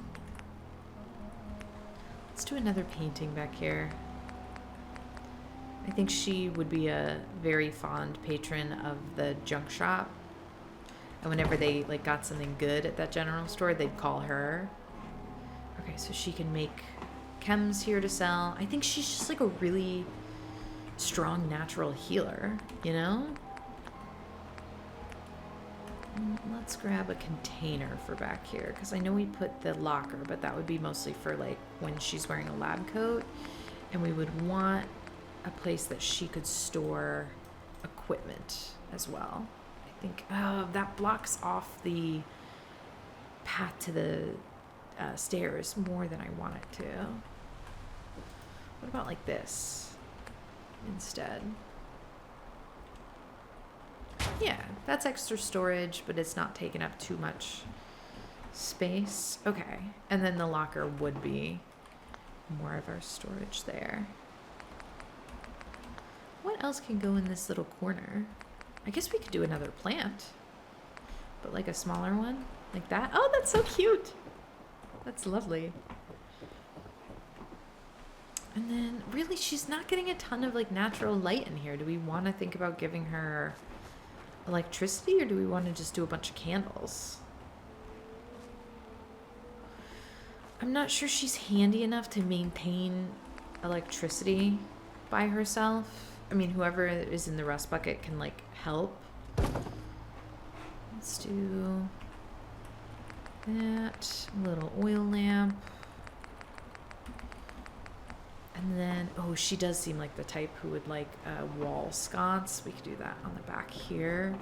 Let's do another painting back here. I think she would be a very fond patron of the junk shop. And whenever they like got something good at that general store, they'd call her. Okay, so she can make chems here to sell. I think she's just like a really strong natural healer, you know? Let's grab a container for back here, because I know we put the locker, but that would be mostly for like when she's wearing a lab coat, and we would want a place that she could store equipment as well. I think that blocks off the path to the stairs more than I want it to. What about like this instead? Yeah, that's extra storage, but it's not taking up too much space. Okay, and then the locker would be more of our storage there. What else can go in this little corner? I guess we could do another plant, but like a smaller one, like that. Oh, that's so cute. That's lovely. And then really, she's not getting a ton of like natural light in here. Do we want to think about giving her electricity, or do we want to just do a bunch of candles? I'm not sure she's handy enough to maintain electricity by herself. I mean, whoever is in the rust bucket can like help. Let's do that. Little oil lamp. And then, oh, she does seem like the type who would like a wall sconce. We could do that on the back here.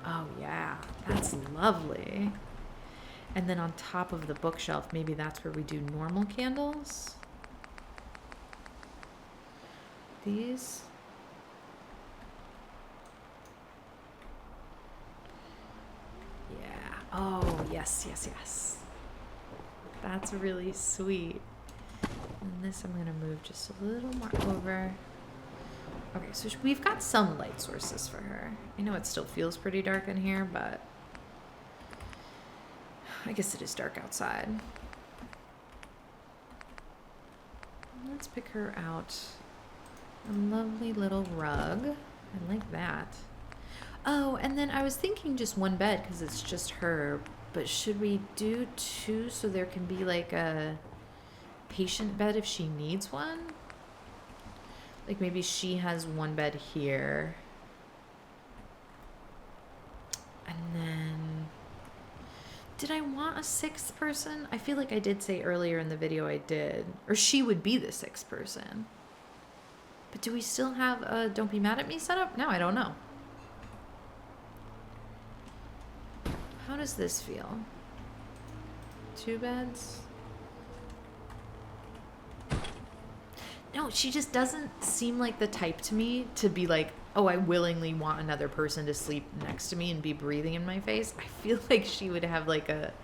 Oh yeah, that's lovely. And then on top of the bookshelf, maybe that's where we do normal candles. These. Yeah. Oh, yes, yes, yes. That's really sweet. And this I'm going to move just a little more over. Okay, so we've got some light sources for her. I know it still feels pretty dark in here, but I guess it is dark outside. Let's pick her out a lovely little rug. I like that. Oh, and then I was thinking just one bed because it's just her, but should we do two so there can be like a patient bed if she needs one? Like maybe she has one bed here. And then, did I want a sixth person? I feel like I did say earlier in the video I did. Or she would be the sixth person. But do we still have a Don't Be Mad at Me setup? No, I don't know. How does this feel? 2 beds? No, she just doesn't seem like the type to me to be like, oh, I willingly want another person to sleep next to me and be breathing in my face. I feel like she would have like a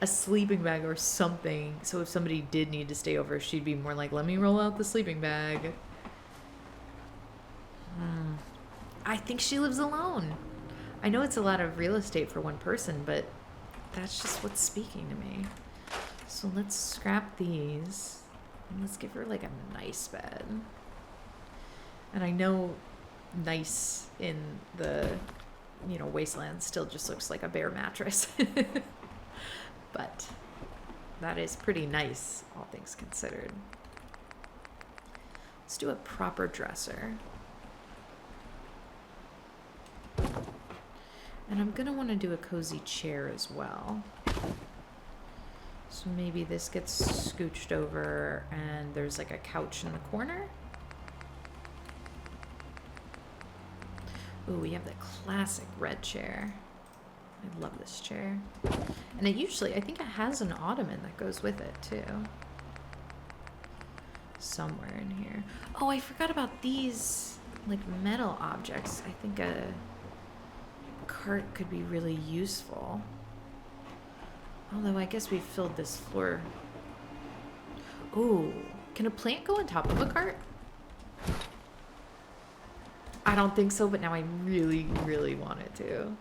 sleeping bag or something. So if somebody did need to stay over, she'd be more like, let me roll out the sleeping bag. I think she lives alone. I know it's a lot of real estate for one person, but that's just what's speaking to me. So let's scrap these. And let's give her like a nice bed. And I know nice in the, wasteland still just looks like a bare mattress. But that is pretty nice, all things considered. Let's do a proper dresser. And I'm gonna want to do a cozy chair as well. So maybe this gets scooched over and there's like a couch in the corner. Ooh, we have the classic red chair. I love this chair. And it usually, I think it has an ottoman that goes with it too. Somewhere in here. Oh, I forgot about these like metal objects. I think a cart could be really useful. Although I guess we've filled this floor. Ooh, can a plant go on top of a cart? I don't think so, but now I really, really want it to.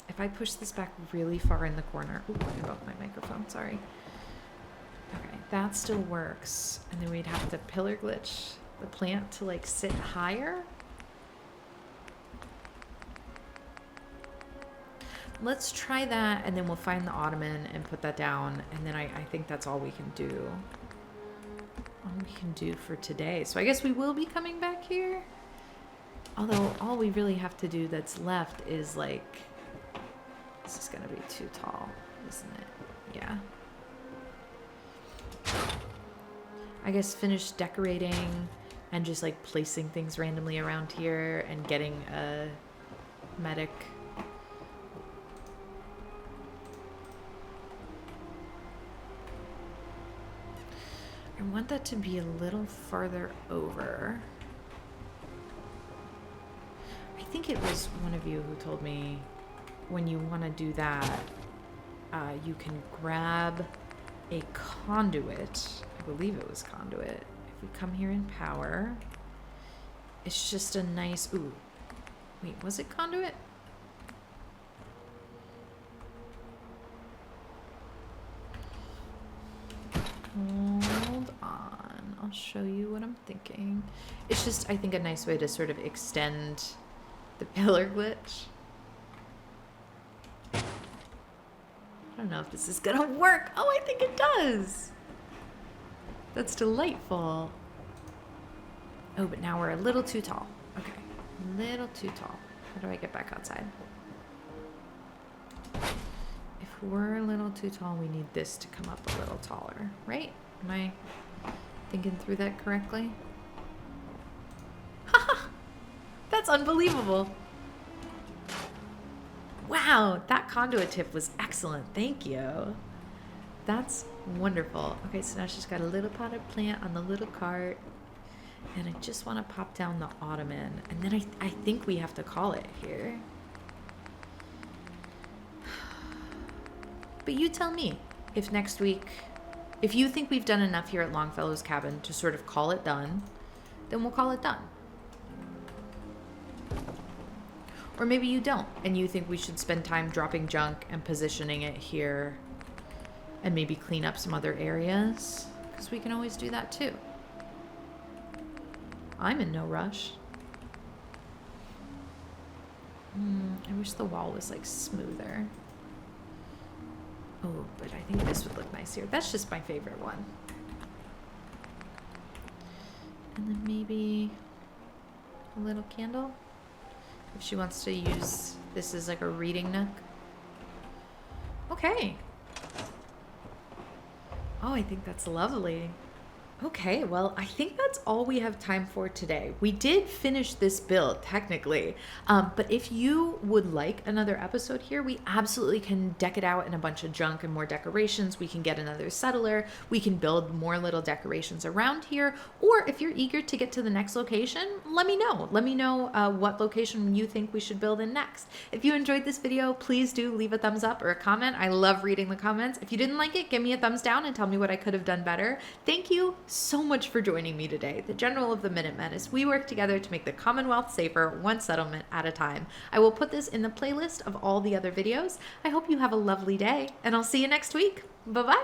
If I push this back really far in the corner. Ooh, I broke my microphone, sorry. Okay, that still works. And then we'd have to pillar glitch the plant to like sit higher. Let's try that, and then we'll find the ottoman and put that down, and then I think that's all we can do. All we can do for today. So I guess we will be coming back here. Although all we really have to do that's left is like, this is gonna be too tall, isn't it? Yeah. I guess finish decorating and just like placing things randomly around here and getting a medic. I want that to be a little farther over. I think it was one of you who told me when you want to do that, you can grab a conduit. I believe it was conduit. If we come here in power, it's just a nice, ooh, wait, was it conduit? Hold on, I'll show you what I'm thinking. It's just, I think, a nice way to sort of extend the pillar glitch. I don't know if this is gonna work. Oh, I think it does. That's delightful. Oh, but now we're a little too tall. Okay, a little too tall. How do I get back outside? If we're a little too tall, we need this to come up a little taller, right? Am I thinking through that correctly? Haha! That's unbelievable. Wow, that conduit tip was excellent. Thank you. That's wonderful. Okay, so now she's got a little potted plant on the little cart. And I just want to pop down the ottoman. And then I think we have to call it here. But you tell me if next week, if you think we've done enough here at Longfellow's cabin to sort of call it done, then we'll call it done. Or maybe you don't, and you think we should spend time dropping junk and positioning it here and maybe clean up some other areas, because we can always do that too. I'm in no rush. I wish the wall was like smoother. Oh, but I think this would look nice here. That's just my favorite one. And then maybe a little candle. If she wants to use this as like a reading nook. Okay. Oh, I think that's lovely. Okay, well, I think that's all we have time for today. We did finish this build, technically, but if you would like another episode here, we absolutely can deck it out in a bunch of junk and more decorations. We can get another settler. We can build more little decorations around here. Or if you're eager to get to the next location, let me know. Let me know what location you think we should build in next. If you enjoyed this video, please do leave a thumbs up or a comment. I love reading the comments. If you didn't like it, give me a thumbs down and tell me what I could have done better. Thank you so much for joining me today, the General of the Minutemen, as we work together to make the Commonwealth safer, one settlement at a time. I will put this in the playlist of all the other videos. I hope you have a lovely day, and I'll see you next week. Bye-bye.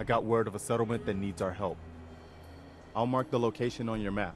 I got word of a settlement that needs our help. I'll mark the location on your map.